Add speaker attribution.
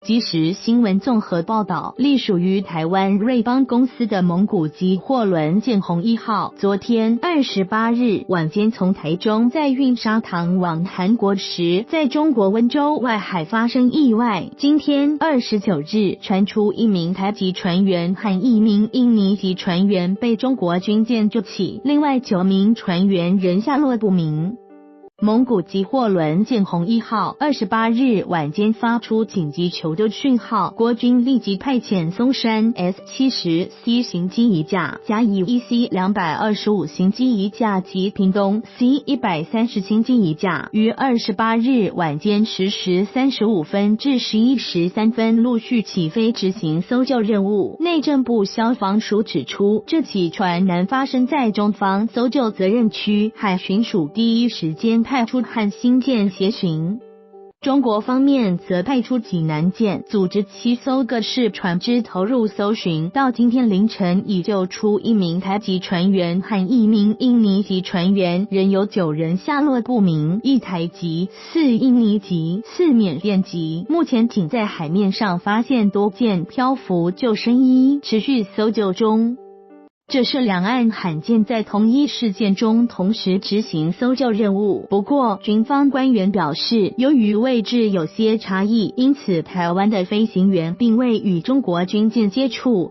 Speaker 1: 即时新闻综合报道，隶属于台湾瑞邦公司的蒙古籍货轮建宏1号，昨天28日晚间从台中载运砂糖往韩国时，在中国温州外海发生意外。今天29日传出一名台籍船员和一名印尼籍船员被中国军舰救起，另外9名船员仍下落不明。蒙古籍货轮建宏1号28日晚间发出紧急求救讯号，国军立即派遣松山 S-70C 型机一架、甲乙 EC-225 型机一架及屏东 C-130 型机一架，于28日晚间10时35分至11时3分陆续起飞执行搜救任务。内政部消防署指出，这起船难发生在中方搜救责任区，海巡署第一时间派出和新舰协巡，中国方面则派出济南舰组织7艘各式船只投入搜寻，到今天凌晨已救出1名台籍船员和1名印尼籍船员，仍有9人下落不明，1台籍、4印尼籍、4缅甸籍。目前仅在海面上发现多件漂浮救生衣，持续搜救中。这是两岸罕见在同一事件中同时执行搜救任务。不过，军方官员表示，由于位置有些差异，因此台湾的飞行员并未与中国军舰接触。